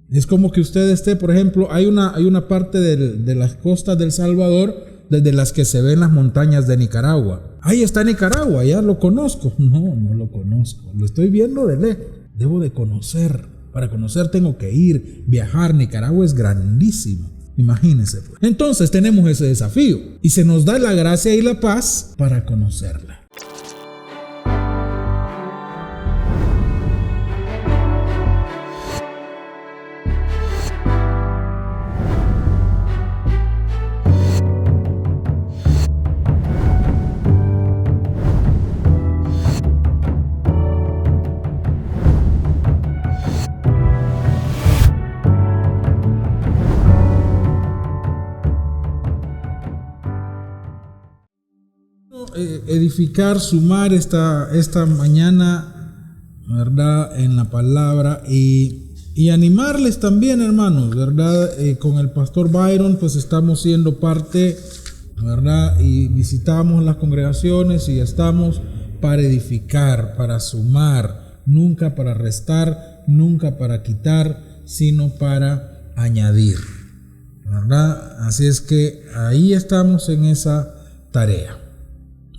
Es como que usted esté, por ejemplo, hay una parte de las costas del Salvador desde las que se ven las montañas de Nicaragua. Ahí está Nicaragua, ya lo conozco. No lo conozco, lo estoy viendo de lejos. Debo de conocer. Para conocer tengo que ir, viajar. Nicaragua es grandísimo. Imagínense, pues. Entonces tenemos ese desafío y se nos da la gracia y la paz para conocerla. Edificar, sumar esta mañana, ¿verdad?, en la palabra y animarles también, hermanos, ¿verdad? Con el pastor Byron, pues estamos siendo parte, ¿verdad? Y visitamos las congregaciones y estamos para edificar, para sumar, nunca para restar, nunca para quitar, sino para añadir, ¿verdad? Así es que ahí estamos en esa tarea.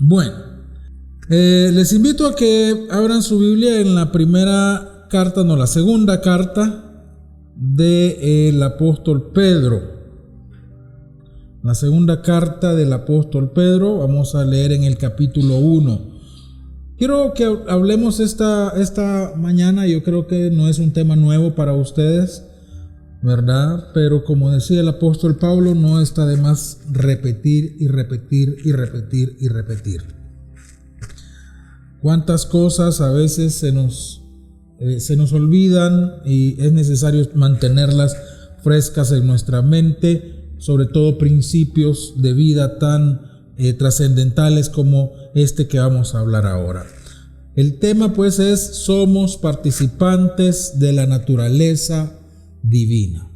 Bueno, les invito a que abran su Biblia en la segunda carta del apóstol Pedro. La segunda carta del apóstol Pedro, vamos a leer en el capítulo 1. Quiero que hablemos esta mañana, yo creo que no es un tema nuevo para ustedes, ¿verdad? Pero como decía el apóstol Pablo, no está de más repetir y repetir y repetir y repetir. Cuántas cosas a veces se nos olvidan y es necesario mantenerlas frescas en nuestra mente, sobre todo principios de vida tan trascendentales como este que vamos a hablar ahora. El tema pues es: somos participantes de la naturaleza divina.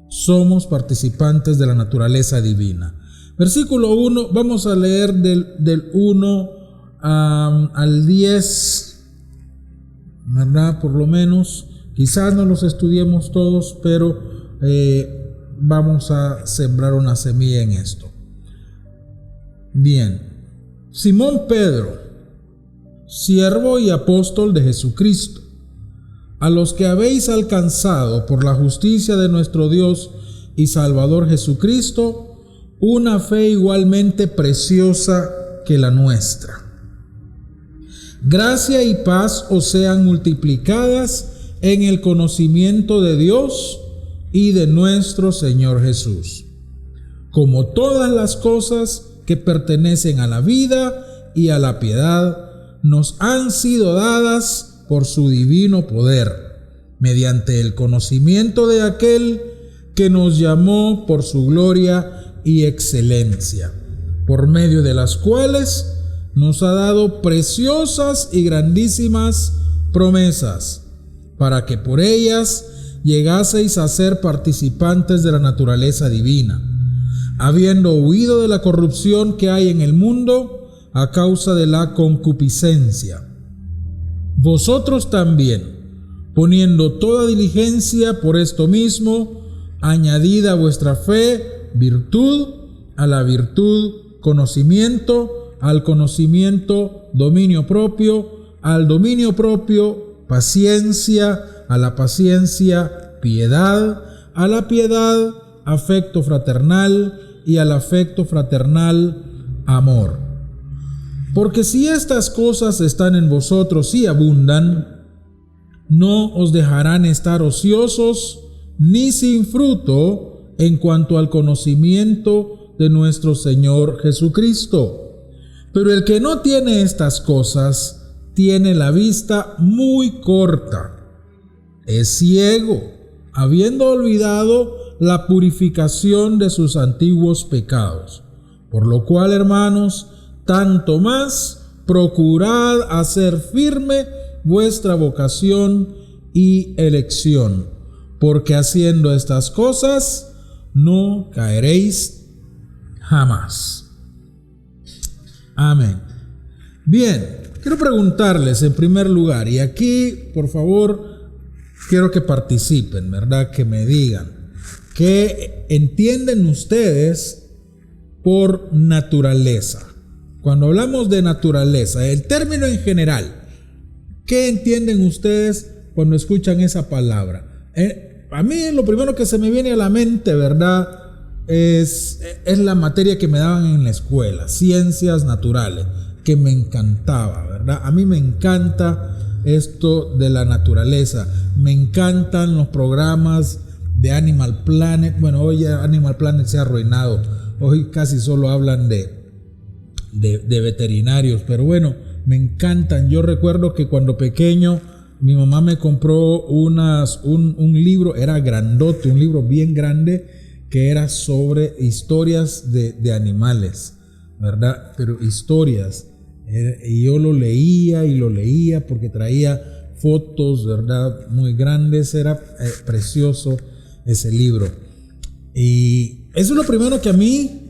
Somos participantes de la naturaleza divina. Versículo 1, vamos a leer del 1 al 10, ¿verdad? Por lo menos, quizás no los estudiemos todos, pero vamos a sembrar una semilla en esto. Bien, Simón Pedro, siervo y apóstol de Jesucristo, a los que habéis alcanzado por la justicia de nuestro Dios y Salvador Jesucristo, una fe igualmente preciosa que la nuestra. Gracia y paz os sean multiplicadas en el conocimiento de Dios y de nuestro Señor Jesús, como todas las cosas que pertenecen a la vida y a la piedad nos han sido dadas por su divino poder, mediante el conocimiento de aquel que nos llamó por su gloria y excelencia, por medio de las cuales nos ha dado preciosas y grandísimas promesas, para que por ellas llegaseis a ser participantes de la naturaleza divina, habiendo huido de la corrupción que hay en el mundo a causa de la concupiscencia. Vosotros también, poniendo toda diligencia por esto mismo, añadid a vuestra fe virtud, a la virtud conocimiento, al conocimiento dominio propio, al dominio propio paciencia, a la paciencia piedad, a la piedad afecto fraternal y al afecto fraternal amor. Porque si estas cosas están en vosotros y abundan, no os dejarán estar ociosos ni sin fruto en cuanto al conocimiento de nuestro Señor Jesucristo. Pero el que no tiene estas cosas tiene la vista muy corta, es ciego, habiendo olvidado la purificación de sus antiguos pecados. Por lo cual, hermanos, tanto más procurad hacer firme vuestra vocación y elección, porque haciendo estas cosas no caeréis jamás. Amén. Bien, quiero preguntarles en primer lugar, y aquí por favor quiero que participen, ¿verdad? Que me digan, ¿qué entienden ustedes por naturaleza? Cuando hablamos de naturaleza, el término en general, ¿qué entienden ustedes cuando escuchan esa palabra? A mí lo primero que se me viene a la mente, ¿verdad? Es la materia que me daban en la escuela, ciencias naturales, que me encantaba, ¿verdad? A mí me encanta esto de la naturaleza, me encantan los programas de Animal Planet. Bueno, hoy Animal Planet se ha arruinado, hoy casi solo hablan de veterinarios, pero bueno, me encantan. Yo recuerdo que cuando pequeño mi mamá me compró un libro, era grandote, un libro bien grande, que era sobre historias de animales, ¿verdad? Pero historias, y yo lo leía porque traía fotos, ¿verdad? Muy grandes, era precioso ese libro. Y eso es lo primero que a mí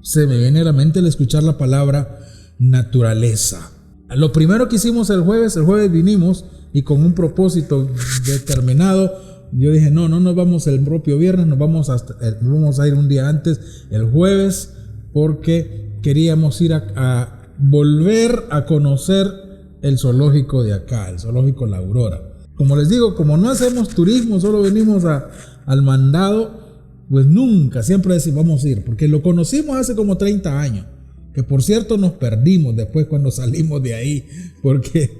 se me viene a la mente al escuchar la palabra naturaleza. Lo primero que hicimos el jueves vinimos y con un propósito determinado, yo dije, no nos vamos el propio viernes, nos vamos a ir un día antes, el jueves, porque queríamos ir a volver a conocer el zoológico de acá, el zoológico La Aurora. Como les digo, como no hacemos turismo, solo venimos al mandado, pues nunca, siempre decimos vamos a ir, porque lo conocimos hace como 30 años, que por cierto nos perdimos después cuando salimos de ahí, porque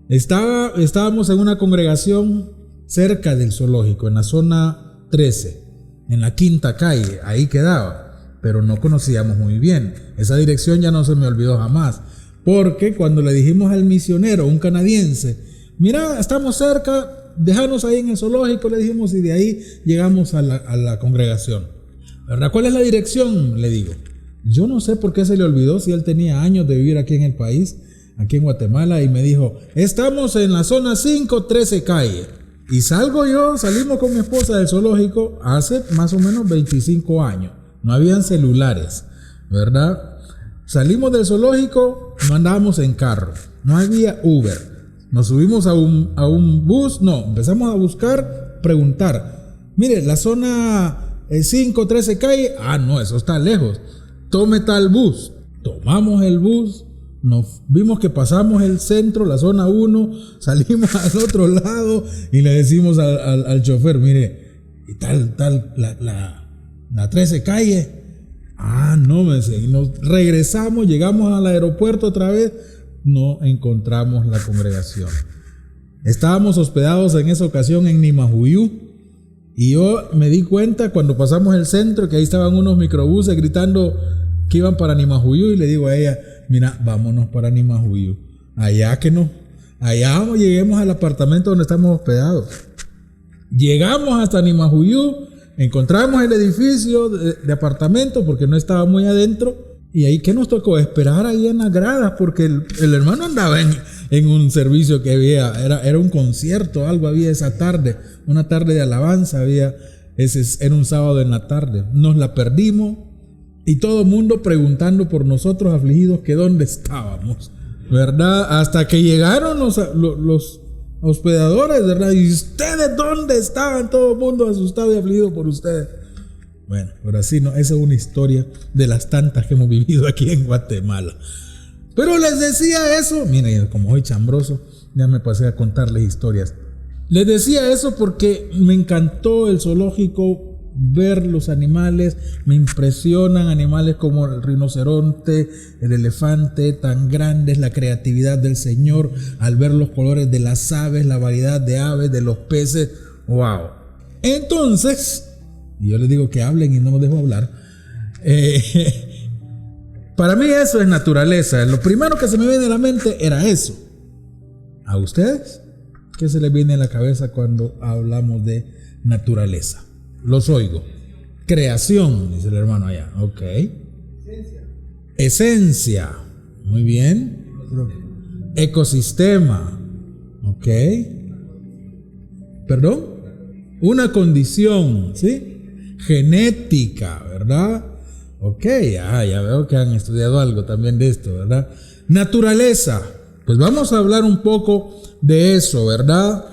estábamos en una congregación cerca del zoológico, en la zona 13, en la quinta calle, ahí quedaba, pero no conocíamos muy bien. Esa dirección ya no se me olvidó jamás, porque cuando le dijimos al misionero, un canadiense, mira, estamos cerca, déjanos ahí en el zoológico, le dijimos, y de ahí llegamos a la congregación. ¿Verdad? ¿Cuál es la dirección? Le digo. Yo no sé por qué se le olvidó, si él tenía años de vivir aquí en el país, aquí en Guatemala, y me dijo, estamos en la zona 5, 13 calle. Y salimos con mi esposa del zoológico hace más o menos 25 años. No habían celulares, ¿verdad? Salimos del zoológico, no andábamos en carro, no había Uber. Nos subimos a un bus, empezamos a buscar, preguntar. Mire, la zona 5, 13 calle, no, eso está lejos. Tome tal bus. Tomamos el bus, nos vimos que pasamos el centro, la zona 1, salimos al otro lado y le decimos al chofer, mire, y tal, la 13 calle. No, me decía, y nos regresamos, llegamos al aeropuerto otra vez, no encontramos la congregación. Estábamos hospedados en esa ocasión en Nimajuyú, y yo me di cuenta cuando pasamos el centro que ahí estaban unos microbuses gritando que iban para Nimajuyú, y le digo a ella, mira, vámonos para Nimajuyú, allá lleguemos al apartamento donde estamos hospedados. Llegamos hasta Nimajuyú, encontramos el edificio de apartamento porque no estaba muy adentro. Y ahí, ¿qué nos tocó? Esperar ahí en las gradas, porque el hermano andaba en un servicio que había, era un concierto, algo había esa tarde, una tarde de alabanza era un sábado en la tarde. Nos la perdimos y todo el mundo preguntando por nosotros afligidos que dónde estábamos, ¿verdad? Hasta que llegaron los hospedadores, ¿verdad? ¿Y ustedes dónde estaban? Todo el mundo asustado y afligido por ustedes. Bueno, pero así no, esa es una historia de las tantas que hemos vivido aquí en Guatemala. Pero les decía eso, miren, como hoy chambroso, ya me pasé a contarles historias. Les decía eso porque me encantó el zoológico, ver los animales, me impresionan animales como el rinoceronte, el elefante, tan grandes, la creatividad del Señor, al ver los colores de las aves, la variedad de aves, de los peces, wow. Entonces, y yo les digo que hablen y no los dejo hablar. Para mí eso es naturaleza. Lo primero que se me viene a la mente era eso. ¿A ustedes? ¿Qué se les viene a la cabeza cuando hablamos de naturaleza? Los oigo. Creación, dice el hermano allá. Ok. Esencia. Muy bien. Ecosistema. Ok. ¿Perdón? Una condición, ¿sí? Genética, ¿verdad? Ok, ya veo que han estudiado algo también de esto, ¿verdad? Naturaleza, pues vamos a hablar un poco de eso, ¿verdad?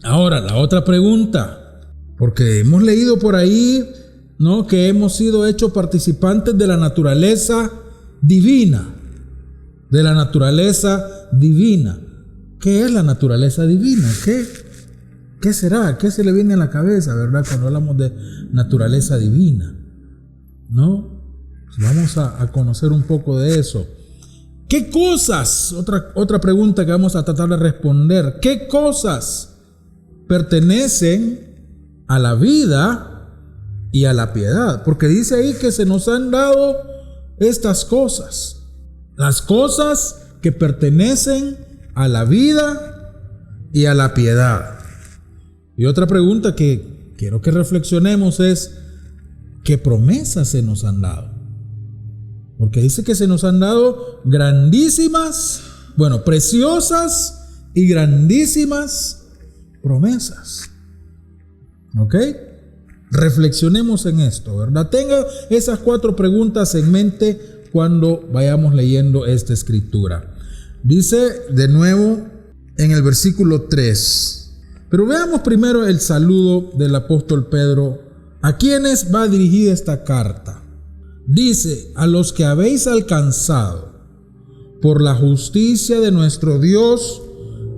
Ahora, la otra pregunta, porque hemos leído por ahí, ¿no?, que hemos sido hechos participantes de la naturaleza divina. De la naturaleza divina. ¿Qué es la naturaleza divina? ¿Qué será? ¿Qué se le viene a la cabeza, verdad, cuando hablamos de naturaleza divina? ¿No? Vamos a conocer un poco de eso. ¿Qué cosas? Otra pregunta que vamos a tratar de responder. ¿Qué cosas pertenecen a la vida y a la piedad? Porque dice ahí que se nos han dado estas cosas. Las cosas que pertenecen a la vida y a la piedad. Y otra pregunta que quiero que reflexionemos es: ¿qué promesas se nos han dado? Porque dice que se nos han dado grandísimas, preciosas y grandísimas promesas. ¿Ok? Reflexionemos en esto, ¿verdad? Tenga esas 4 preguntas en mente cuando vayamos leyendo esta escritura. Dice de nuevo en el versículo 3. Pero veamos primero el saludo del apóstol Pedro. ¿A quiénes va dirigida esta carta? Dice: a los que habéis alcanzado por la justicia de nuestro Dios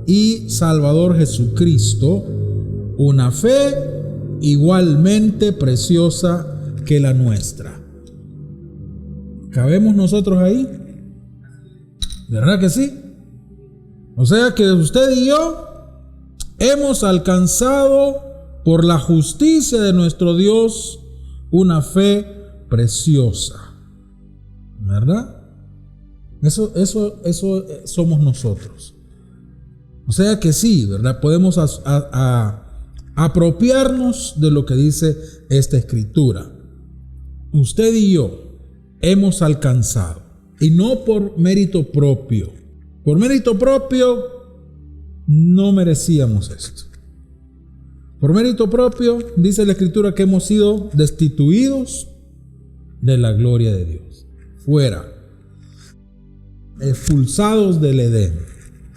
y Salvador Jesucristo una fe igualmente preciosa que la nuestra. ¿Cabemos nosotros ahí? ¿Verdad que sí? O sea que usted y yo hemos alcanzado por la justicia de nuestro Dios una fe preciosa, ¿verdad? Eso somos nosotros. O sea que sí, ¿verdad? Podemos apropiarnos de lo que dice esta escritura. Usted y yo hemos alcanzado, y no por mérito propio. Por mérito propio no merecíamos esto. Por mérito propio dice la escritura que hemos sido destituidos de la gloria de Dios, fuera, expulsados del Edén.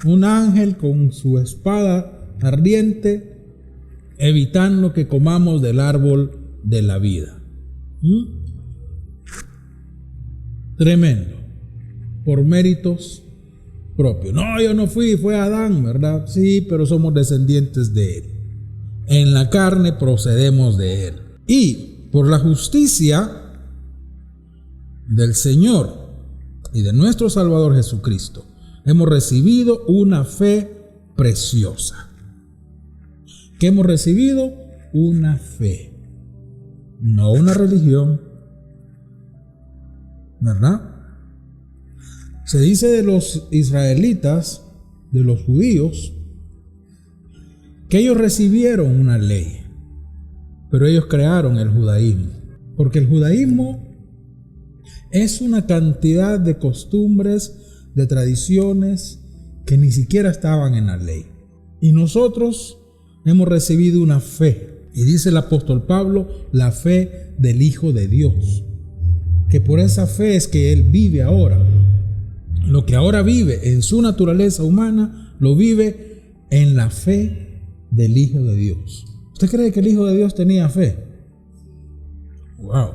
Un ángel con su espada ardiente evitando que comamos del árbol de la vida. Tremendo. Por méritos propios. No, yo no fui, fue Adán, ¿verdad? Sí, pero somos descendientes de él. En la carne procedemos de él. Y por la justicia del Señor y de nuestro Salvador Jesucristo hemos recibido una fe preciosa. ¿Qué hemos recibido? Una fe, no una religión, ¿verdad? Se dice de los israelitas, de los judíos, que ellos recibieron una ley, pero ellos crearon el judaísmo, porque el judaísmo es una cantidad de costumbres, de tradiciones que ni siquiera estaban en la ley. Y nosotros hemos recibido una fe, y dice el apóstol Pablo, la fe del Hijo de Dios, que por esa fe es que Él vive ahora. Lo que ahora vive en su naturaleza humana, lo vive en la fe del Hijo de Dios. ¿Usted cree que el Hijo de Dios tenía fe? ¡Wow!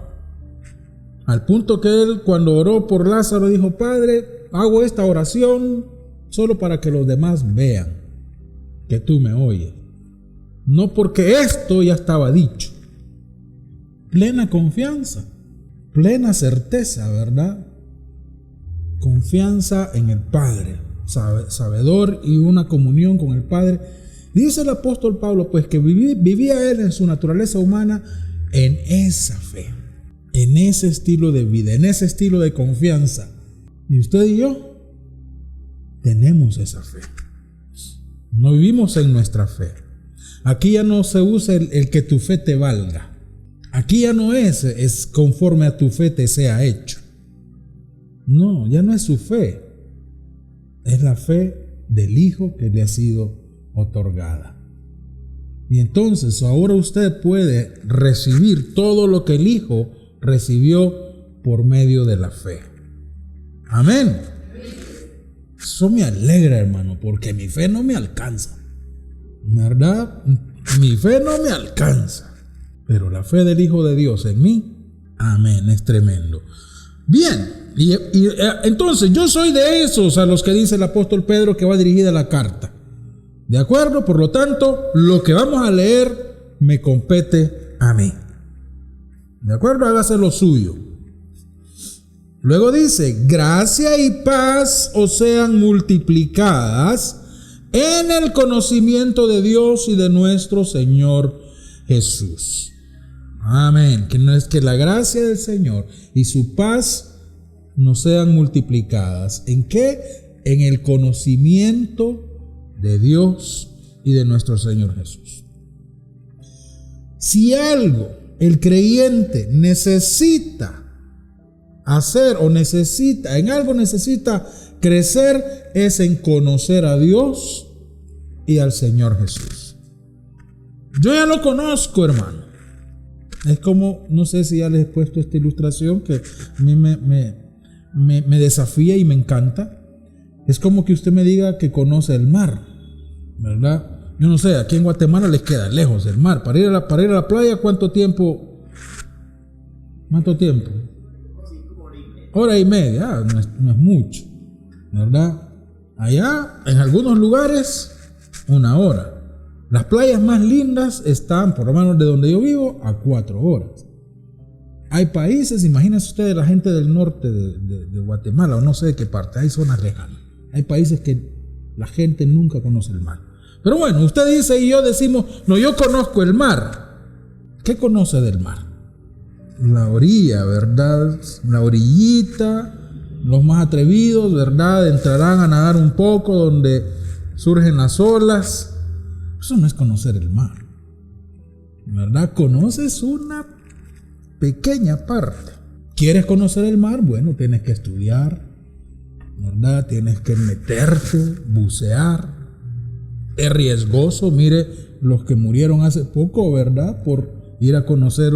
Al punto que Él, cuando oró por Lázaro, dijo: Padre, hago esta oración solo para que los demás vean que tú me oyes. No porque esto ya estaba dicho. Plena confianza, plena certeza, ¿verdad? Confianza en el Padre, sabedor y una comunión con el Padre. Dice el apóstol Pablo, pues, que vivía él en su naturaleza humana en esa fe, en ese estilo de vida, en ese estilo de confianza. Y usted y yo tenemos esa fe. No vivimos en nuestra fe. Aquí ya no se usa el que tu fe te valga. Aquí ya no es conforme a tu fe te sea hecho. No, ya no es su fe. Es la fe del Hijo que le ha sido otorgada. Y entonces ahora usted puede recibir todo lo que el Hijo recibió por medio de la fe. Amén. Eso me alegra, hermano, porque mi fe no me alcanza. ¿verdad? Mi fe no me alcanza, pero la fe del Hijo de Dios en mí, amén, es tremendo. Bien, y entonces yo soy de esos a los que dice el apóstol Pedro que va dirigida la carta. ¿De acuerdo? Por lo tanto, lo que vamos a leer me compete a mí. ¿De acuerdo? Hágase lo suyo. Luego dice, gracia y paz os sean multiplicadas en el conocimiento de Dios y de nuestro Señor Jesús. Amén. Que no es que la gracia del Señor y su paz nos sean multiplicadas. ¿En qué? En el conocimiento de Dios y de nuestro Señor Jesús. Si algo el creyente necesita hacer o necesita, en algo necesita crecer, es en conocer a Dios y al Señor Jesús. Yo ya lo conozco, hermano. Es como, no sé si ya les he puesto esta ilustración que a mí me desafía y me encanta. Es como que usted me diga que conoce el mar, ¿verdad? Yo no sé, aquí en Guatemala les queda lejos el mar. Para ir a la playa, ¿cuánto tiempo? ¿Cuánto tiempo? Hora y media, no es mucho, ¿verdad? Allá, en algunos lugares, 1 hora. Las playas más lindas están, por lo menos de donde yo vivo, a 4 horas. Hay países, imagínense ustedes, la gente del norte de Guatemala, o no sé de qué parte, hay zonas lejanas. Hay países que la gente nunca conoce el mar. Pero bueno, usted dice y yo decimos, no, yo conozco el mar. ¿Qué conoce del mar? La orilla, ¿verdad? La orillita. Los más atrevidos, ¿verdad? Entrarán a nadar un poco donde surgen las olas. Eso no es conocer el mar, ¿verdad? Conoces una pequeña parte. ¿Quieres conocer el mar? Bueno, tienes que estudiar, ¿verdad? Tienes que meterte, bucear. Es riesgoso. Mire los que murieron hace poco, ¿verdad? Por ir a conocer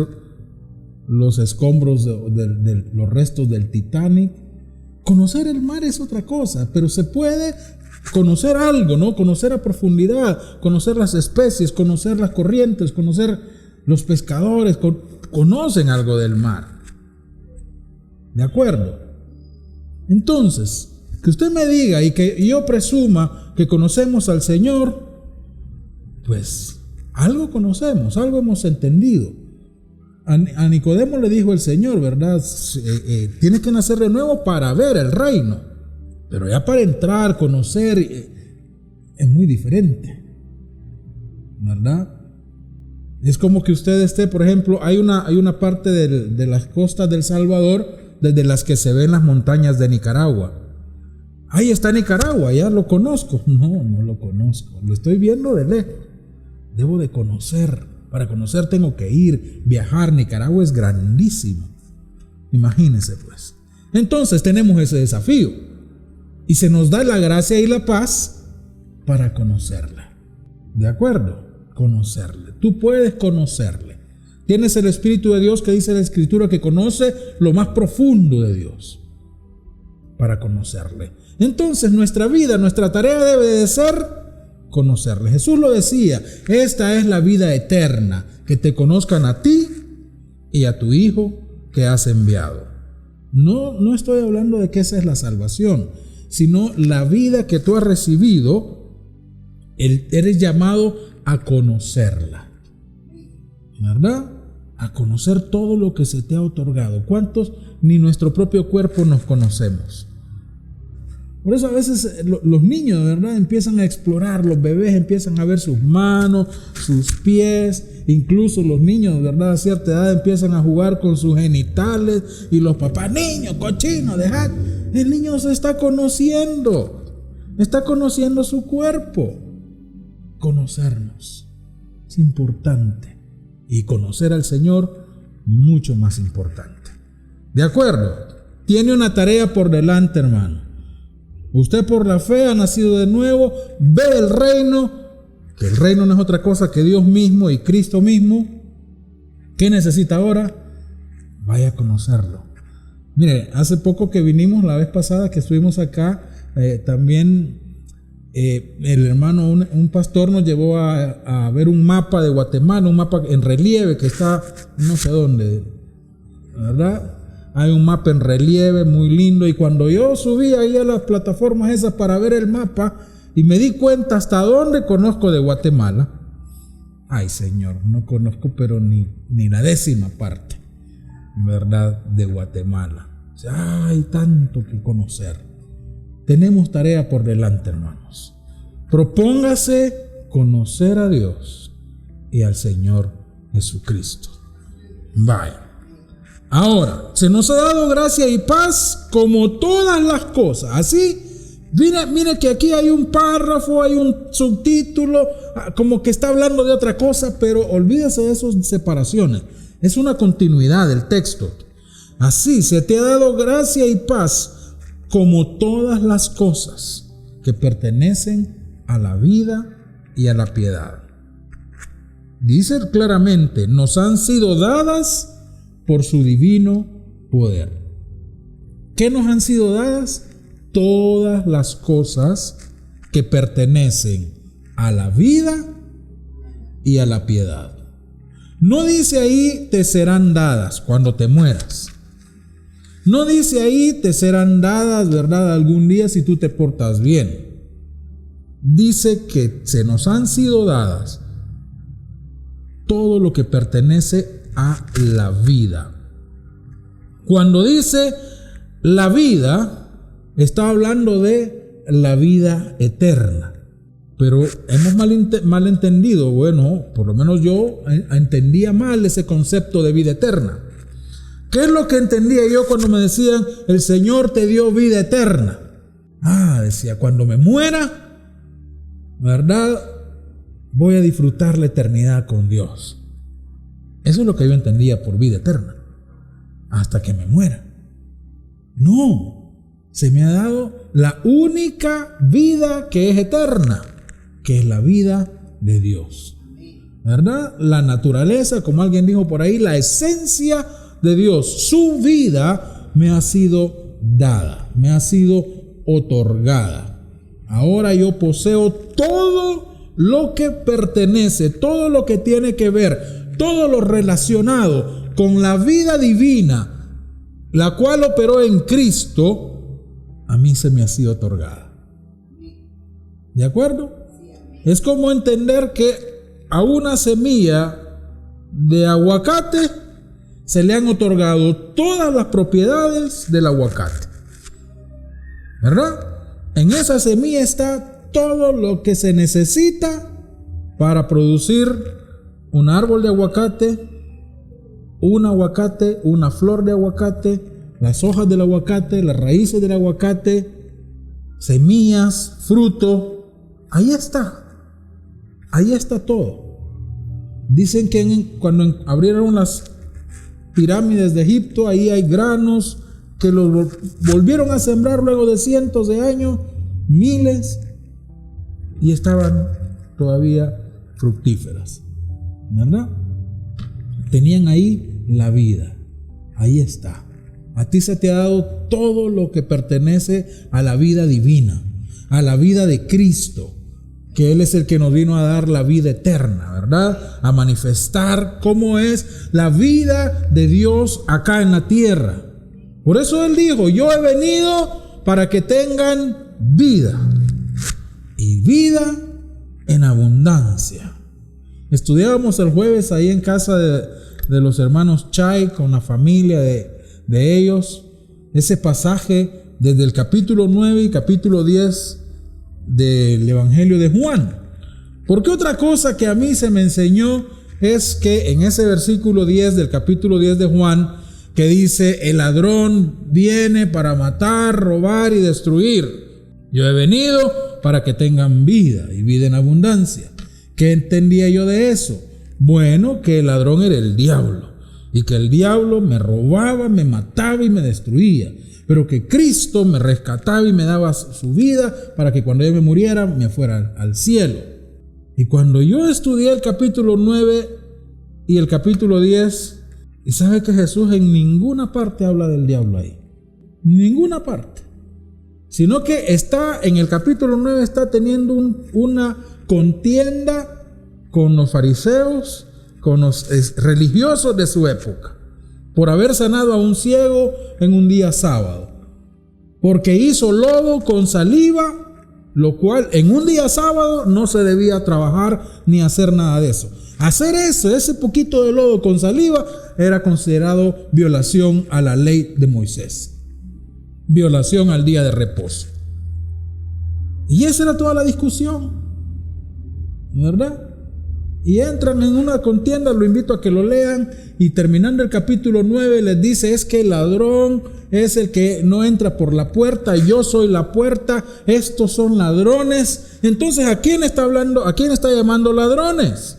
los escombros de los restos del Titanic. Conocer el mar es otra cosa, pero se puede conocer algo, ¿no? Conocer a profundidad, conocer las especies, conocer las corrientes, conocer los pescadores, conocen algo del mar. ¿De acuerdo? Entonces, que usted me diga y que yo presuma que conocemos al Señor, pues algo conocemos, algo hemos entendido. A Nicodemo le dijo el Señor, ¿verdad? Tienes que nacer de nuevo para ver el reino. Pero ya para entrar, conocer, es muy diferente, ¿verdad? Es como que usted esté, por ejemplo, hay una parte de las costas del Salvador, desde las que se ven las montañas de Nicaragua. Ahí está Nicaragua, ya lo conozco. No lo conozco, lo estoy viendo de lejos. Debo de conocer. Para conocer tengo que ir, viajar. Nicaragua es grandísimo. Imagínense pues. Entonces tenemos ese desafío. Y se nos da la gracia y la paz para conocerla. ¿De acuerdo? Conocerle. Tú puedes conocerle. Tienes el Espíritu de Dios que dice la Escritura que conoce lo más profundo de Dios. Para conocerle. Entonces nuestra vida, nuestra tarea debe de ser conocerle. Jesús lo decía, esta es la vida eterna, que te conozcan a ti y a tu Hijo que has enviado. No estoy hablando de que esa es la salvación, sino la vida que tú has recibido, eres llamado a conocerla, ¿verdad? A conocer todo lo que se te ha otorgado. ¿Cuántos ni nuestro propio cuerpo nos conocemos? Por eso a veces los niños, ¿verdad?, empiezan a explorar, los bebés empiezan a ver sus manos, sus pies, incluso los niños, ¿verdad?, a cierta edad empiezan a jugar con sus genitales y los papás, niño, cochino, dejad. El niño se está conociendo su cuerpo. Conocernos es importante y conocer al Señor mucho más importante. ¿De acuerdo? Tiene una tarea por delante, hermano. Usted por la fe ha nacido de nuevo, ve el reino, que el reino no es otra cosa que Dios mismo y Cristo mismo. ¿Qué necesita ahora? Vaya a conocerlo. Mire, hace poco que vinimos, la vez pasada que estuvimos acá, también el hermano, un pastor nos llevó a ver un mapa de Guatemala, un mapa en relieve que está no sé dónde, ¿verdad? Hay un mapa en relieve muy lindo, y cuando yo subí ahí a las plataformas esas para ver el mapa y me di cuenta hasta dónde conozco de Guatemala, ay Señor, no conozco pero ni la 10ª parte, ¿verdad?, de Guatemala. O sea, hay tanto que conocer. Tenemos tarea por delante, hermanos. Propóngase conocer a Dios y al Señor Jesucristo. Vaya. Ahora, se nos ha dado gracia y paz como todas las cosas. Así, mire que aquí hay un párrafo, hay un subtítulo, como que está hablando de otra cosa, pero olvídese de esas separaciones. Es una continuidad del texto. Así, se te ha dado gracia y paz como todas las cosas que pertenecen a la vida y a la piedad. Dice claramente, nos han sido dadas por su divino poder. ¿Qué nos han sido dadas? Todas las cosas que pertenecen a la vida y a la piedad. No dice ahí te serán dadas cuando te mueras. No dice ahí te serán dadas, ¿verdad?, algún día si tú te portas bien. Dice que se nos han sido dadas todo lo que pertenece a la vida. Cuando dice la vida, está hablando de la vida eterna. Pero hemos malentendido, bueno, por lo menos yo entendía mal ese concepto de vida eterna. ¿Qué es lo que entendía yo cuando me decían, el Señor te dio vida eterna? Decía, cuando me muera, ¿verdad?, voy a disfrutar la eternidad con Dios. Eso es lo que yo entendía por vida eterna, hasta que me muera. No, se me ha dado la única vida que es eterna, que es la vida de Dios, ¿verdad? La naturaleza, como alguien dijo por ahí, la esencia de Dios, su vida me ha sido dada, me ha sido otorgada. Ahora yo poseo todo lo que pertenece, todo lo que tiene que ver, todo lo relacionado con la vida divina, la cual operó en Cristo, a mí se me ha sido otorgada. ¿De acuerdo? Es como entender que a una semilla de aguacate se le han otorgado todas las propiedades del aguacate, ¿verdad? En esa semilla está todo lo que se necesita para producir un árbol de aguacate, una flor de aguacate, las hojas del aguacate, las raíces del aguacate, semillas, fruto. Ahí está todo. Dicen que cuando abrieron las pirámides de Egipto, ahí hay granos que los volvieron a sembrar luego de cientos de años, miles, y estaban todavía fructíferas, ¿verdad? Tenían ahí la vida. Ahí está. A ti se te ha dado todo lo que pertenece a la vida divina, a la vida de Cristo, que Él es el que nos vino a dar la vida eterna, ¿verdad? A manifestar cómo es la vida de Dios acá en la tierra. Por eso Él dijo, yo he venido para que tengan vida, y vida en abundancia. Estudiábamos el jueves ahí en casa de los hermanos Chay, con la familia de ellos, ese pasaje desde el capítulo 9 y capítulo 10 del Evangelio de Juan. Porque otra cosa que a mí se me enseñó es que en ese versículo 10 del capítulo 10 de Juan, que dice, el ladrón viene para matar, robar y destruir. Yo he venido para que tengan vida y vida en abundancia. ¿Qué entendía yo de eso? Bueno, que el ladrón era el diablo, y que el diablo me robaba, me mataba y me destruía, pero que Cristo me rescataba y me daba su vida para que cuando yo me muriera me fuera al cielo. Y cuando yo estudié el capítulo 9 y el capítulo 10, y sabe que Jesús en ninguna parte habla del diablo ahí, ninguna parte. sino que está en el capítulo 9, está teniendo una contienda con los fariseos, con los religiosos de su época, por haber sanado a un ciego en un día sábado, porque hizo lodo con saliva, lo cual en un día sábado no se debía trabajar ni hacer nada de eso. Hacer eso, ese poquito de lodo con saliva, era considerado violación a la ley de Moisés, violación al día de reposo. Y esa era toda la discusión, ¿verdad? Y entran en una contienda, lo invito a que lo lean, y terminando el capítulo 9 les dice: es que el ladrón es el que no entra por la puerta, yo soy la puerta, estos son ladrones. Entonces, ¿a quién está hablando? ¿A quién está llamando ladrones?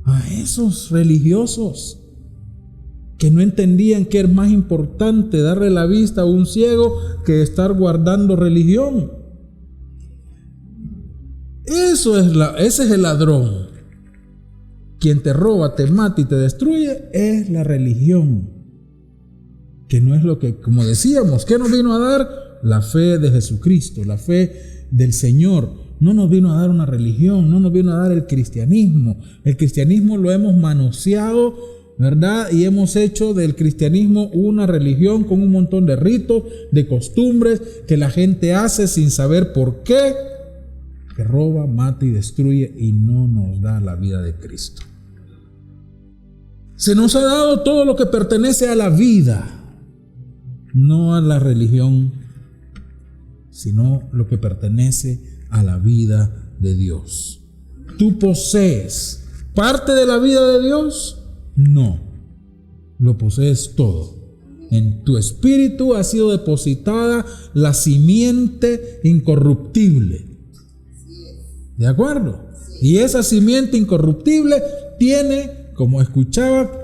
A esos religiosos que no entendían que es más importante darle la vista a un ciego que estar guardando religión. Ese es el ladrón. Quien te roba, te mata y te destruye es la religión, que no es lo que, como decíamos, ¿qué nos vino a dar? La fe de Jesucristo, la fe del Señor. No nos vino a dar una religión, no nos vino a dar el cristianismo. El cristianismo lo hemos manoseado, ¿verdad? Y hemos hecho del cristianismo una religión con un montón de ritos, de costumbres que la gente hace sin saber por qué, que roba, mata y destruye y no nos da la vida de Cristo. Se nos ha dado todo lo que pertenece a la vida, no a la religión, sino lo que pertenece a la vida de Dios. ¿Tú posees parte de la vida de Dios? No, lo posees todo. En tu espíritu ha sido depositada la simiente incorruptible. ¿De acuerdo? Y esa simiente incorruptible tiene, como escuchaba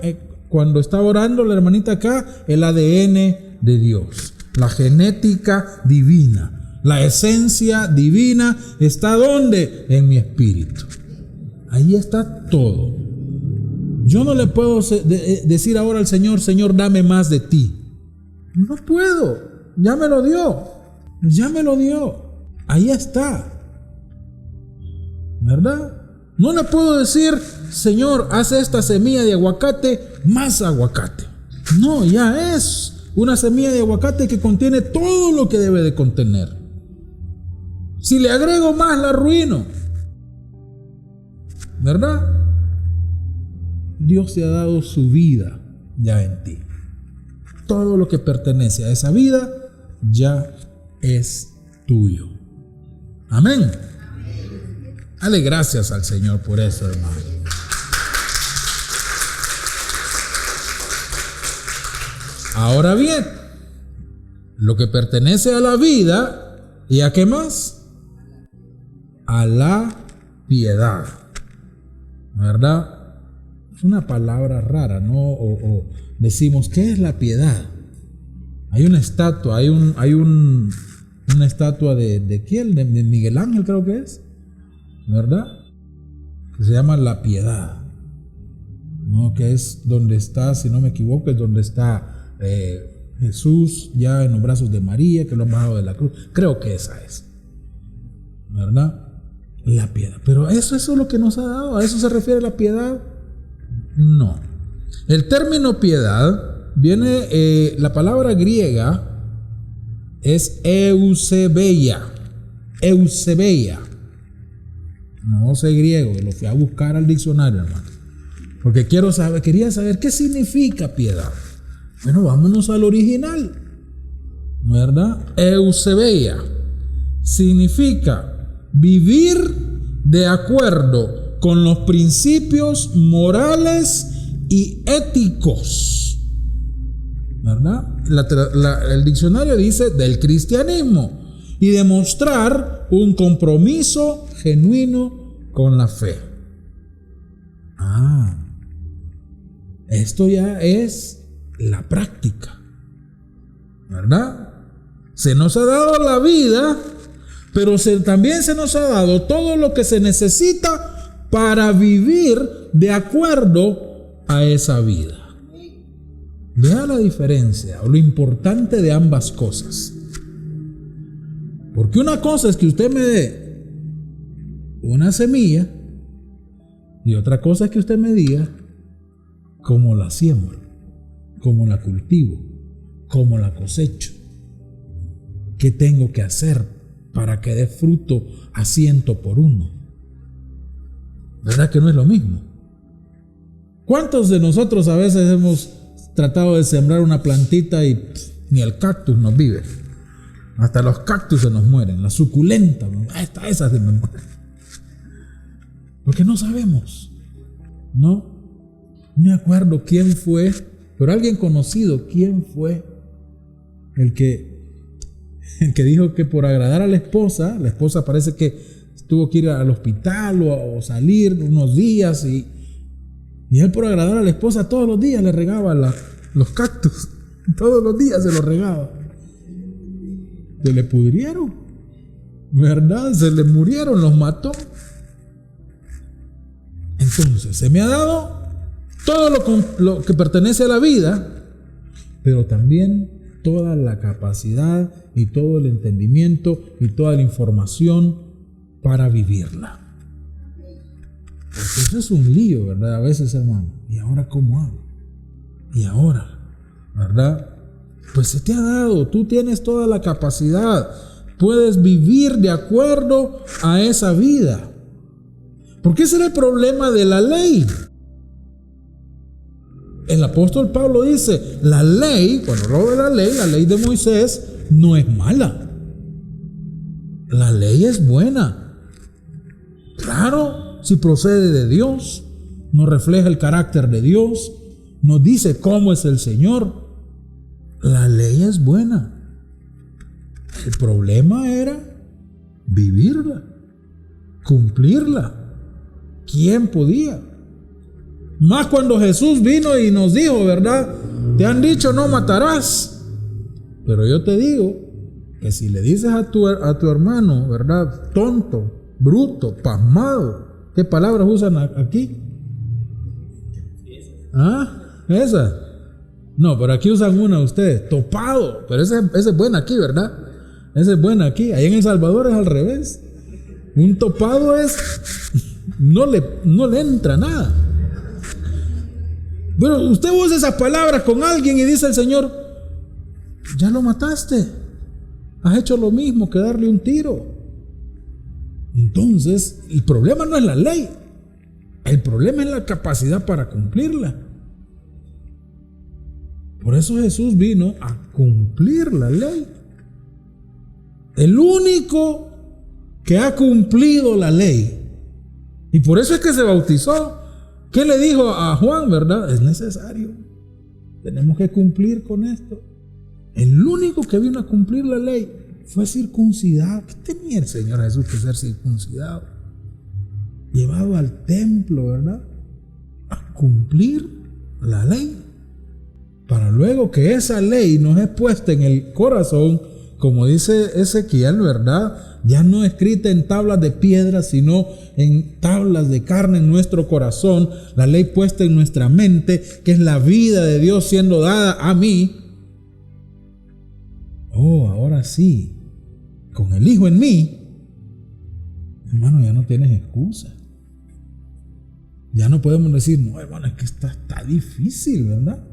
cuando estaba orando la hermanita acá, el ADN de Dios, la genética divina. La esencia divina está ¿dónde? En mi espíritu. Ahí está todo. Yo no le puedo decir ahora al Señor: Señor, dame más de ti. No puedo. Ya me lo dio. Ya me lo dio. Ahí está. ¿Verdad? No le puedo decir: Señor, haz esta semilla de aguacate más aguacate. No, ya es una semilla de aguacate que contiene todo lo que debe de contener. Si le agrego más, la arruino. ¿Verdad? Dios te ha dado su vida ya en ti. Todo lo que pertenece a esa vida ya es tuyo. Amén. Dale gracias al Señor por eso, hermano. Ahora bien, lo que pertenece a la vida, ¿y a qué más? A la piedad, ¿verdad? Es una palabra rara, ¿no? O decimos, ¿qué es la piedad? Hay una estatua, una estatua de ¿quién? De Miguel Ángel, creo que es, ¿verdad? Que se llama La Piedad, ¿no? Que es donde está, si no me equivoco, es donde está Jesús ya en los brazos de María, que lo han bajado de la cruz. Creo que esa es, ¿verdad? La piedad. Pero eso es lo que nos ha dado. ¿A eso se refiere la piedad? No. El término piedad viene, la palabra griega es eusebeia. Eusebeia. No sé griego, lo fui a buscar al diccionario, hermano, porque quería saber qué significa piedad. Bueno, vámonos al original, ¿verdad? Eusebeia significa vivir de acuerdo con los principios morales y éticos, ¿verdad? El diccionario dice del cristianismo, y demostrar un compromiso genuino con la fe. Esto ya es la práctica, ¿verdad? Se nos ha dado la vida, pero también se nos ha dado todo lo que se necesita para vivir de acuerdo a esa vida. Vea la diferencia o lo importante de ambas cosas. Porque una cosa es que usted me dé una semilla y otra cosa es que usted me diga cómo la siembro, cómo la cultivo, cómo la cosecho, qué tengo que hacer para que dé fruto a 100%. ¿Verdad que no es lo mismo? ¿Cuántos de nosotros a veces hemos tratado de sembrar una plantita y ni el cactus nos vive? Hasta los cactus se nos mueren, las suculentas, hasta esas se me mueren. Porque no sabemos, ¿no? No me acuerdo quién fue, pero alguien conocido, ¿quién fue el que dijo que por agradar a la esposa parece que tuvo que ir al hospital o salir unos días y él por agradar a la esposa todos los días le regaba los cactus, todos los días se los regaba. Se le pudrieron, ¿verdad? Se le murieron, los mató. Entonces, se me ha dado todo lo que pertenece a la vida, pero también toda la capacidad y todo el entendimiento y toda la información para vivirla. Porque eso es un lío, ¿verdad? A veces, hermano. ¿Y ahora cómo hago? ¿Y ahora? ¿Verdad? Pues se te ha dado, tú tienes toda la capacidad, puedes vivir de acuerdo a esa vida. Porque ese era el problema de la ley. El apóstol Pablo dice, la ley, cuando habla de la ley de Moisés no es mala. La ley es buena. Claro, si procede de Dios, nos refleja el carácter de Dios, nos dice cómo es el Señor. La ley es buena. El problema era vivirla, cumplirla. ¿Quién podía? Más cuando Jesús vino y nos dijo, ¿verdad? Te han dicho no matarás. Pero yo te digo que si le dices a tu hermano, ¿verdad? Tonto, bruto, pasmado. ¿Qué palabras usan aquí? ¿Ah? Esa. No, pero aquí usan una ustedes, topado. Pero ese es buena aquí, ¿verdad? Ese es buena aquí. Ahí en El Salvador es al revés. Un topado es... No le entra nada. Pero usted usa esas palabras con alguien y dice el Señor, ya lo mataste. Has hecho lo mismo que darle un tiro. Entonces, el problema no es la ley. El problema es la capacidad para cumplirla. Por eso Jesús vino a cumplir la ley. El único que ha cumplido la ley. Y por eso es que se bautizó. ¿Qué le dijo a Juan, verdad? Es necesario. Tenemos que cumplir con esto. El único que vino a cumplir la ley fue circuncidado. ¿Qué tenía el Señor Jesús que ser circuncidado? Llevado al templo, ¿verdad? A cumplir la ley. Para luego que esa ley nos es puesta en el corazón, como dice Ezequiel, ¿verdad? Ya no escrita en tablas de piedra, sino en tablas de carne en nuestro corazón. La ley puesta en nuestra mente, que es la vida de Dios siendo dada a mí. Oh, ahora sí, con el Hijo en mí, hermano, ya no tienes excusa. Ya no podemos decir, no, hermano, es que está difícil, ¿verdad?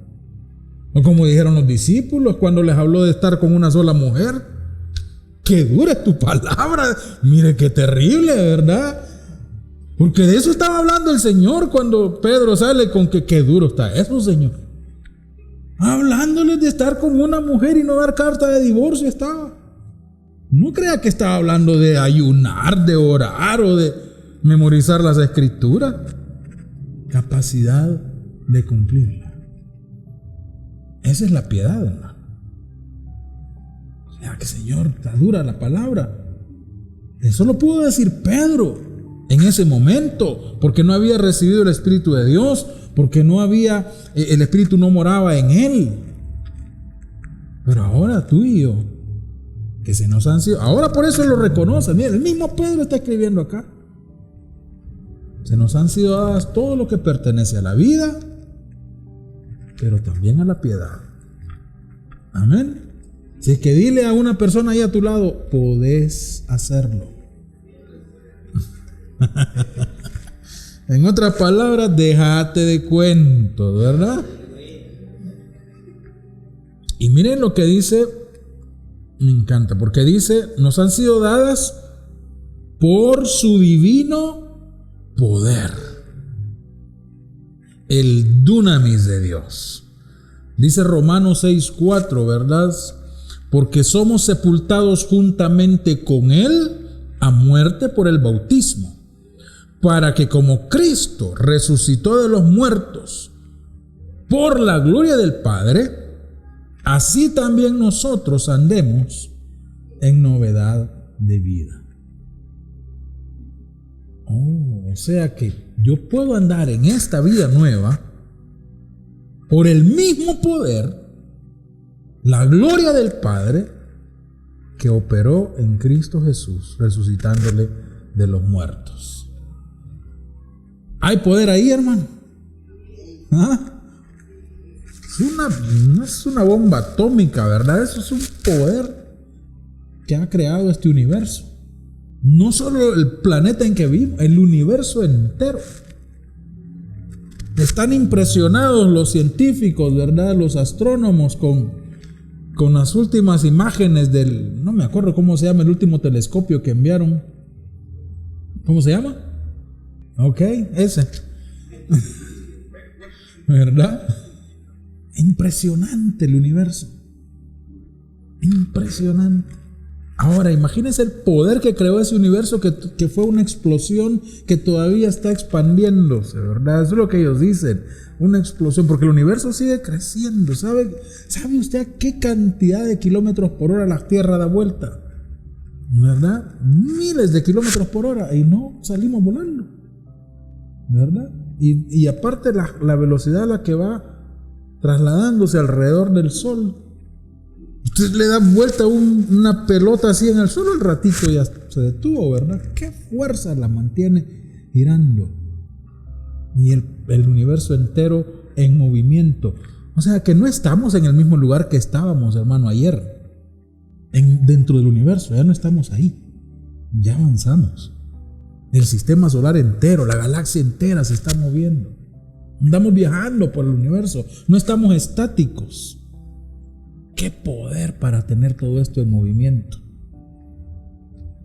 O como dijeron los discípulos cuando les habló de estar con una sola mujer. ¡Qué dura es tu palabra! Mire qué terrible, ¿verdad? Porque de eso estaba hablando el Señor cuando Pedro sale con que qué duro está eso, Señor. Hablándoles de estar con una mujer y no dar carta de divorcio estaba. No crea que estaba hablando de ayunar, de orar o de memorizar las escrituras. Capacidad de cumplirla. Esa es la piedad, hermano. Ya que Señor, está dura la palabra. Eso lo pudo decir Pedro en ese momento, porque no había recibido el Espíritu de Dios, porque no había, el Espíritu no moraba en él. Pero ahora tú y yo, que se nos han sido, ahora por eso lo reconoce. Mira, el mismo Pedro está escribiendo acá. Se nos han sido dadas todo lo que pertenece a la vida, pero también a la piedad. Amén. Si es que dile a una persona ahí a tu lado, podés hacerlo. En otras palabras, déjate de cuentos, ¿verdad? Y miren lo que dice, me encanta, porque dice, nos han sido dadas por su divino poder. El dunamis de Dios. Dice Romanos 6:4, ¿verdad? Porque somos sepultados juntamente con Él a muerte por el bautismo, para que como Cristo resucitó de los muertos por la gloria del Padre, así también nosotros andemos en novedad de vida. O sea que yo puedo andar en esta vida nueva por el mismo poder, la gloria del Padre que operó en Cristo Jesús, resucitándole de los muertos. ¿Hay poder ahí, hermano? ¿Ah? No es una bomba atómica, ¿verdad? Eso es un poder que ha creado este universo. No solo el planeta en que vivimos, el universo entero. Están impresionados los científicos, ¿verdad? Los astrónomos con las últimas imágenes del, no me acuerdo cómo se llama el último telescopio que enviaron. ¿Cómo se llama? Ok, ese. ¿Verdad? Impresionante el universo. Impresionante. Ahora, imagínense el poder que creó ese universo, que fue una explosión que todavía está expandiéndose, ¿verdad? Eso es lo que ellos dicen, una explosión, porque el universo sigue creciendo. ¿Sabe usted a qué cantidad de kilómetros por hora la Tierra da vuelta? ¿Verdad? Miles de kilómetros por hora y no salimos volando, ¿verdad? Y aparte la velocidad a la que va trasladándose alrededor del Sol. Usted le da vuelta una pelota así en el suelo, el ratito ya se detuvo, ¿verdad? ¿Qué fuerza la mantiene girando? Y el universo entero en movimiento. O sea que no estamos en el mismo lugar que estábamos, hermano, ayer. Dentro del universo, ya no estamos ahí. Ya avanzamos. El sistema solar entero, la galaxia entera se está moviendo. Andamos viajando por el universo, no estamos estáticos. ¡Qué poder para tener todo esto en movimiento!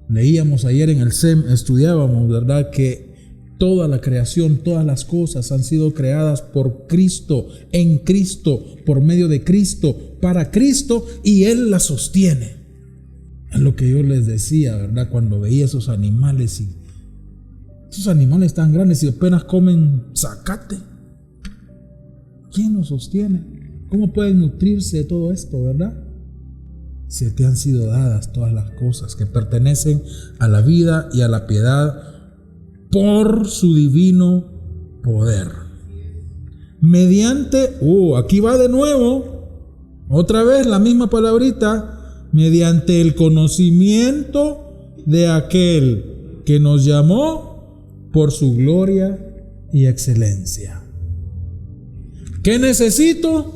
Leíamos ayer en el SEM, estudiábamos, ¿verdad?, que toda la creación, todas las cosas han sido creadas por Cristo, en Cristo, por medio de Cristo, para Cristo, y Él las sostiene. Es lo que yo les decía, ¿verdad?, cuando veía esos animales, y esos animales tan grandes y apenas comen zacate. ¿Quién los sostiene? ¿Cómo pueden nutrirse de todo esto, verdad? Se te han sido dadas todas las cosas que pertenecen a la vida y a la piedad por su divino poder. Mediante, aquí va de nuevo, otra vez la misma palabrita, mediante el conocimiento de aquel que nos llamó por su gloria y excelencia. ¿Qué necesito?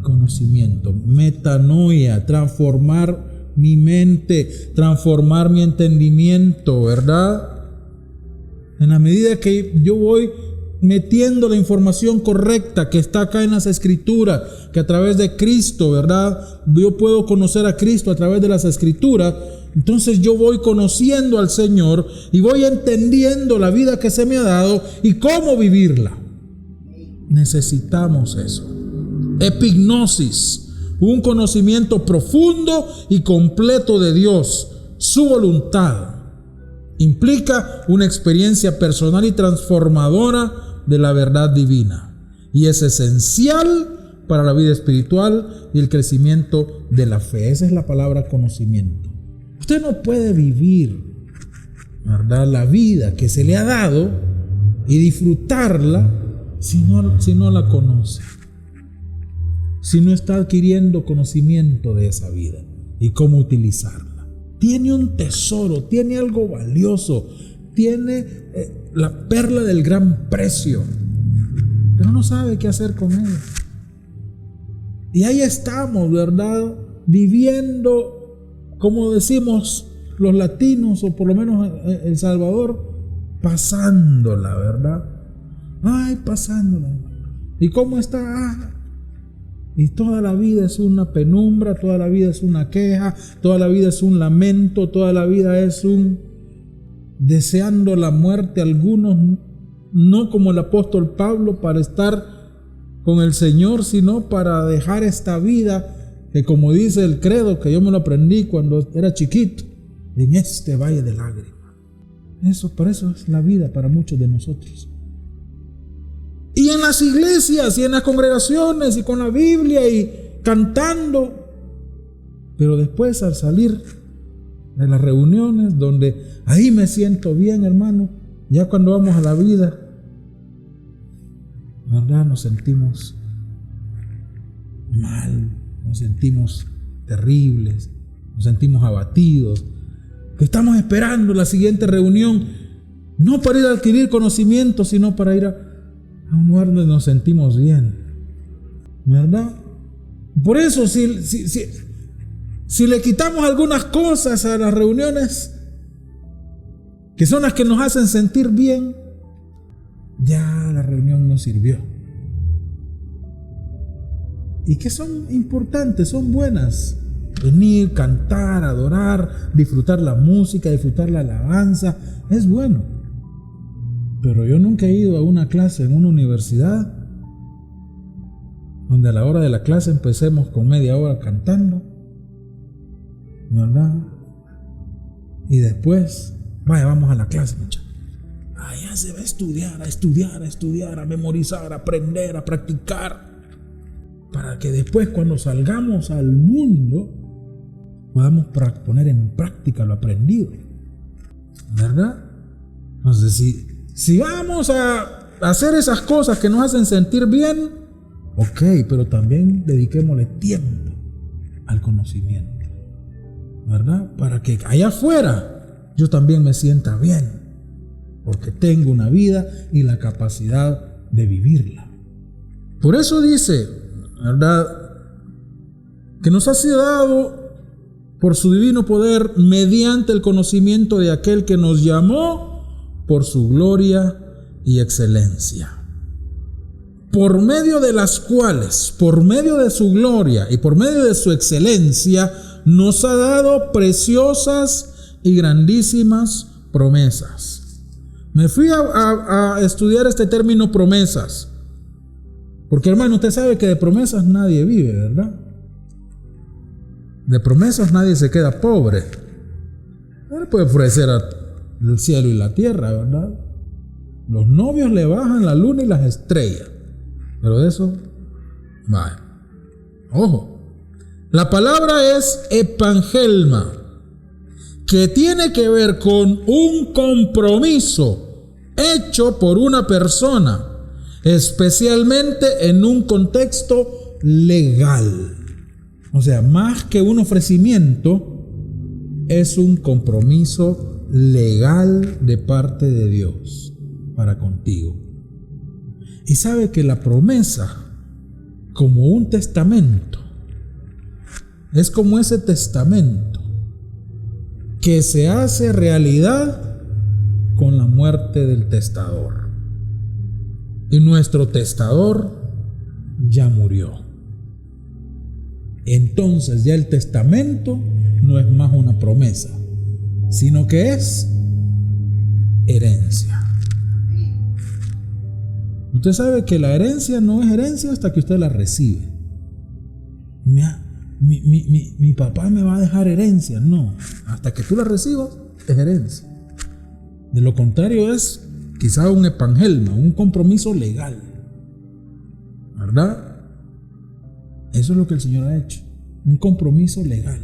Conocimiento, metanoia, transformar mi mente, transformar mi entendimiento, ¿verdad? En la medida que yo voy metiendo la información correcta que está acá en las Escrituras, que a través de Cristo, ¿verdad?, yo puedo conocer a Cristo a través de las Escrituras. Entonces yo voy conociendo al Señor y voy entendiendo la vida que se me ha dado y cómo vivirla. Necesitamos eso. Epignosis, un conocimiento profundo y completo de Dios, su voluntad. Implica una experiencia personal y transformadora de la verdad divina, y es esencial para la vida espiritual y el crecimiento de la fe. Esa es la palabra conocimiento. Usted no puede vivir, ¿verdad?, la vida que se le ha dado y disfrutarla si no la conoce, si no está adquiriendo conocimiento de esa vida y cómo utilizarla. Tiene un tesoro, tiene algo valioso, tiene la perla del gran precio, pero no sabe qué hacer con ella. Y ahí estamos, ¿verdad?, viviendo, como decimos los latinos, o por lo menos El Salvador, pasándola, ¿verdad? Ay, pasándola. ¿Y cómo está? Y toda la vida es una penumbra, toda la vida es una queja, toda la vida es un lamento, toda la vida es un deseando la muerte. Algunos no como el apóstol Pablo para estar con el Señor, sino para dejar esta vida que, como dice el credo, que yo me lo aprendí cuando era chiquito, en este valle de lágrimas. Por eso es la vida para muchos de nosotros. Y en las iglesias y en las congregaciones y con la Biblia y cantando. Pero después, al salir de las reuniones donde ahí me siento bien, hermano, ya cuando vamos a la vida, ¿verdad? Nos sentimos mal, nos sentimos terribles, nos sentimos abatidos, que estamos esperando la siguiente reunión, no para ir a adquirir conocimiento, sino para ir a un lugar donde nos sentimos bien, ¿verdad? Por eso, si le quitamos algunas cosas a las reuniones, que son las que nos hacen sentir bien, ya la reunión no sirvió. Y que son importantes, son buenas. Venir, cantar, adorar, disfrutar la música, disfrutar la alabanza, es bueno. Pero yo nunca he ido a una clase en una universidad donde a la hora de la clase empecemos con media hora cantando, ¿verdad? Y después, vaya, vamos a la clase, muchachos. Allá se va a estudiar, a memorizar, a aprender, a practicar, para que después, cuando salgamos al mundo, podamos poner en práctica lo aprendido, ¿verdad? Entonces, si vamos a hacer esas cosas que nos hacen sentir bien, ok, pero también dediquémosle tiempo al conocimiento, ¿verdad? Para que allá afuera yo también me sienta bien, porque tengo una vida y la capacidad de vivirla. Por eso dice, ¿verdad?, que nos ha sido dado por su divino poder mediante el conocimiento de aquel que nos llamó por su gloria y excelencia, por medio de las cuales, por medio de su gloria y por medio de su excelencia, nos ha dado preciosas y grandísimas promesas. Me fui a estudiar este término promesas, porque, hermano, usted sabe que de promesas nadie vive, ¿verdad? De promesas nadie se queda pobre. Él puede ofrecer el cielo y la tierra, ¿verdad? Los novios le bajan la luna y las estrellas, pero de eso, vaya. Ojo, la palabra es epangelma, que tiene que ver con un compromiso hecho por una persona, especialmente en un contexto legal. O sea, más que un ofrecimiento, es un compromiso legal de parte de Dios para contigo. Y sabe que la promesa, como un testamento, es como ese testamento que se hace realidad con la muerte del testador. Y nuestro testador ya murió. Entonces ya el testamento no es más una promesa, sino que es herencia. Usted sabe que la herencia no es herencia hasta que usted la recibe. Mi papá me va a dejar herencia. No, hasta que tú la recibas es herencia. De lo contrario es quizá un epangelma, un compromiso legal, ¿verdad? Eso es lo que el Señor ha hecho, un compromiso legal.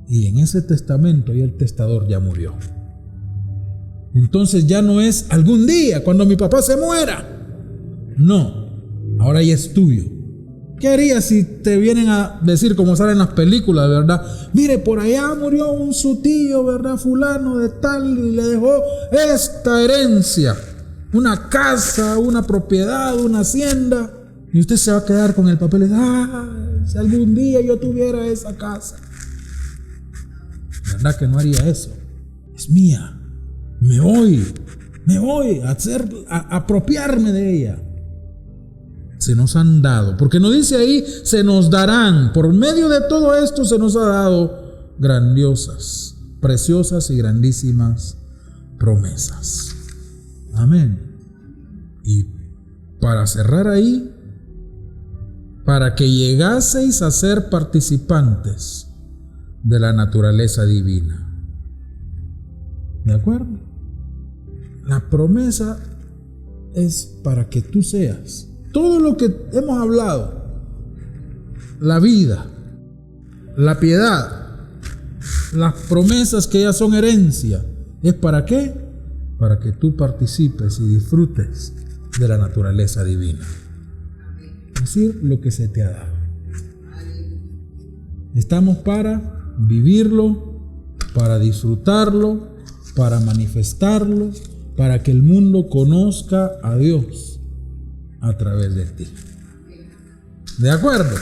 Y en ese testamento ya el testador ya murió. Entonces ya no es algún día cuando mi papá se muera. No, ahora ya es tuyo. ¿Qué harías si te vienen a decir, como sale en las películas, ¿verdad? Mire, por allá murió su tío, ¿verdad? Fulano de tal, y le dejó esta herencia, una casa, una propiedad, una hacienda. Y usted se va a quedar con el papel y dice, si algún día yo tuviera esa casa. ¿Verdad que no haría eso? Es mía. Me voy a apropiarme de ella. Se nos han dado, porque nos dice ahí, se nos darán. Por medio de todo esto se nos ha dado grandiosas, preciosas y grandísimas promesas. Amén. Y para cerrar ahí, para que llegaseis a ser participantes de la naturaleza divina. ¿De acuerdo? La promesa es para que tú seas todo lo que hemos hablado: la vida, la piedad, las promesas que ya son herencia. ¿Es para qué? Para que tú participes y disfrutes de la naturaleza divina. Es decir, lo que se te ha dado. Estamos para vivirlo, para disfrutarlo, para manifestarlo, para que el mundo conozca a Dios a través de ti. ¿De acuerdo?